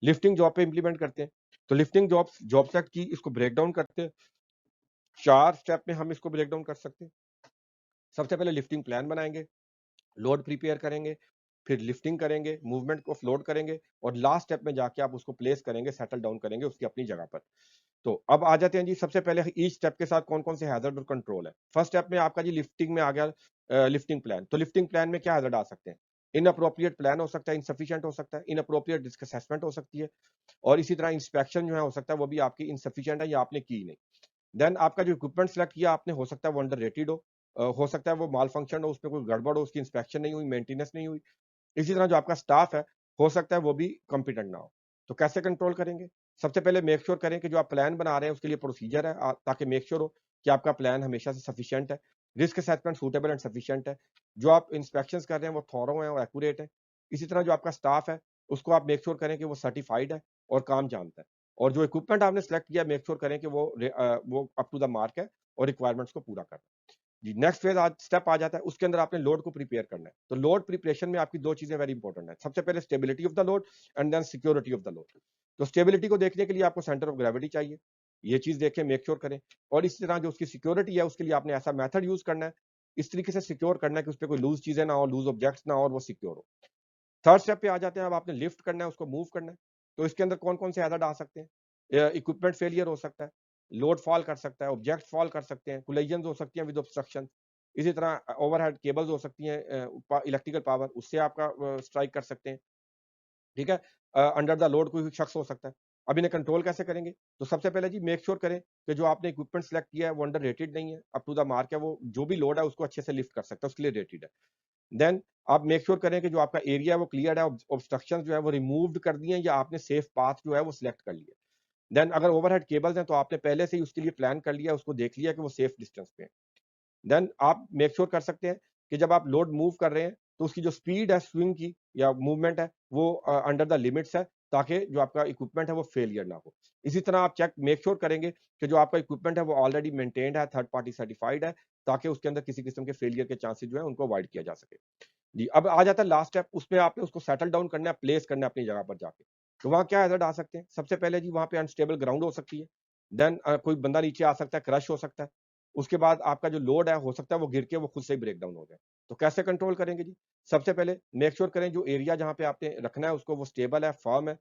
Lifting job पे implement करते हैं। तो लिफ्टिंग जॉब सेट की इसको ब्रेक डाउन करते हैं। 4 स्टेप में हम इसको ब्रेक डाउन कर सकते हैं। सबसे पहले लिफ्टिंग प्लान बनाएँगे, लोड प्रिपेयर करेंगे, फिर लिफ्टिंग करेंगे, मूवमेंट को फ्लोट करेंगे और लास्ट स्टेप में जाके आप उसको प्लेस करेंगे, सेटल डाउन करेंगे उसकी अपनी जगह पर। तो अब आ जाते हैं जी, सबसे पहले ईच स्टेप के साथ कौन-कौन से हैज़र्ड और कंट्रोल है। फर्स्ट स्टेप में आपका जी लिफ्टिंग में आ गया लिफ्टिंग प्लान। तो लिफ्टिंग प्लान में क्या हैज़र्ड आ सकते हैं? इनएप्रोप्रिएट प्लान हो सकता है, इनसफिशिएंट हो सकता है, इनएप्रोप्रिएट रिस्क असेसमेंट हो सकती है और इसी तरह इंस्पेक्शन जो है हो सकता है वो भी आपकी इनसफिशिएंट है या आपने की नहीं। देन आपका जो इक्विपमेंट सेलेक्ट किया आपने, हो सकता है वो अंडररेटेड हो सकता है वो माल फंक्शन हो, उसमें कोई गड़बड़ हो, उसकी इंस्पेक्शन नहीं हुई, मेंटेनेंस नहीं हुई। इसी तरह जो आपका स्टाफ है, हो सकता है वो भी कॉम्पिटेंट ना हो। तो कैसे कंट्रोल करेंगे? सबसे पहले मेक श्योर करें कि जो आप प्लान बना रहे हैं उसके लिए प्रोसीजर है, ताकि मेक श्योर हो कि आपका प्लान हमेशा से सफिशिएंट है। Risk assessment suitable and sufficient है। जो आप इंस्पेक्शंस कर रहे हैं वो थॉरो हैं और एक्यूरेट है। इसी तरह जो आपका स्टाफ है, उसको आप मेक श्योर करें कि वो सर्टिफाइड है और काम जानता है। और जो इक्विपमेंट आपने सेलेक्ट किया, मेक श्योर करें कि वो अप टू द मार्क है और रिक्वायरमेंट्स को पूरा कर रहा है। जी, नेक्स्ट फेज़ आज स्टेप आ जाता है, उसके अंदर आपने लोड को प्रिपेयर करना है। तो लोड प्रिपरेशन में आपकी 2 चीज़ें वेरी इंपॉर्टेंट हैं। सबसे पहले stability of the load and then security of the load. तो स्टेबिलिटी को देखने के लिए आपको सेंटर ऑफ ग्रेविटी चाहिए। ये चीज़ देखें, मेक श्योर करें और इसी तरह जो उसकी सिक्योरिटी है, उसके लिए आपने ऐसा मेथड यूज़ करना है, इस तरीके से सिक्योर करना है कि उसपे कोई लूज़ चीज़ें ना हो, लूज़ ऑब्जेक्ट्स ना हो और वो सिक्योर हो। थर्ड स्टेप पे आ जाते हैं, अब आपने लिफ्ट करना है, उसको मूव करना है। तो इसके अंदर कौन-कौन से हैज़र्ड आ सकते हैं? इक्विपमेंट फेलियर हो सकता है, लोड फॉल कर सकता है, ऑब्जेक्ट फॉल कर सकते हैं, कोलिजन्स हो सकती हैं विद ऑब्स्ट्रक्शन। इसी तरह ओवरहेड केबल्स हो सकती हैं, इलेक्ट्रिकल पावर उससे आपका स्ट्राइक कर सकते हैं। ठीक है? अंडर द लोड कोई भी शख्स हो सकता है। अब इन्हें कंट्रोल कैसे करेंगे? तो सबसे पहले जी मेक श्योर करें कि जो आपने इक्विपमेंट सेलेक्ट किया है वो अंडररेटेड नहीं है, अप टू द मार्क है, वो जो भी लोड है उसको अच्छे से लिफ्ट कर सकता है, उसके लिए रेटेड है। देन आप मेक श्योर करें कि जो आपका एरिया है वो क्लियर्ड है, ऑब्स्ट्रक्शंस जो है वो रिमूव्ड कर दिए हैं या आपने सेफ पाथ जो है वो सिलेक्ट कर लिया। देन अगर ओवरहेड केबल्स हैं तो आपने पहले से ही उसके लिए प्लान कर लिया, उसको देख लिया कि वो सेफ डिस्टेंस पे है। देन आप मेक श्योर कर सकते हैं कि जब आप लोड मूव कर रहे हैं, तो उसकी जो स्पीड है स्विंग की या मूवमेंट है, वो अंडर द लिमिट्स है, ताकि जो आपका इक्विपमेंट है वो फेलियर ना हो। इसी तरह आप चेक मेक श्योर करेंगे कि जो आपका इक्विपमेंट है वो ऑलरेडी मेंटेन्ड है, थर्ड पार्टी सर्टिफाइड है, ताकि उसके अंदर किसी किस्म के फेलियर के चांसेस जो है उनको अवॉइड किया जा सके। जी, अब आ जाता है लास्ट स्टेप, उसमें आपने उसको सेटल डाउन करना है, प्लेस करना है अपनी जगह पर जाके। तो वहाँ क्या हैज़र्ड आ सकते हैं? सबसे पहले जी वहाँ पे अनस्टेबल ग्राउंड हो सकती है। देन कोई बंदा नीचे आ सकता है, क्रश हो सकता है। उसके बाद आपका जो लोड है, हो सकता है वो गिर के वो खुद से ही ब्रेक डाउन हो जाए। तो कैसे कंट्रोल करेंगे जी? सबसे पहले मेक श्योर करें जो एरिया जहाँ पे आपने रखना है उसको वो स्टेबल है, फर्म है,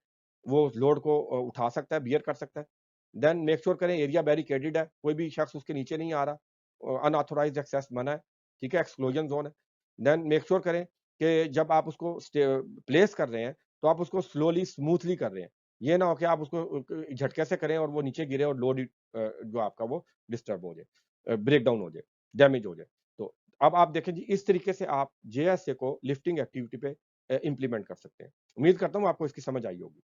वो लोड को उठा सकता है, बियर कर सकता है। देन मेक श्योर करें एरिया बैरिकेडेड है, कोई भी शख्स उसके नीचे नहीं आ रहा, अनऑथराइज्ड एक्सेस मना है, ठीक है? एक्सक्लूजन ज़ोन है। देन मेक श्योर करें कि जब आप उसको प्लेस कर रहे हैं, तो आप उसको स्लोली, स्मूथली कर रहे हैं। ये ना हो कि आप उसको झटके से करें और वो नीचे गिरे और लोड जो आपका वो डिस्टर्ब हो जाए, ब्रेक डाउन हो जाए, डैमेज हो जाए। तो अब आप देखें जी, इस तरीके से आप जेएसए को लिफ्टिंग एक्टिविटी पे इम्प्लीमेंट कर सकते हैं। उम्मीद करता हूँ आपको इसकी समझ आई होगी।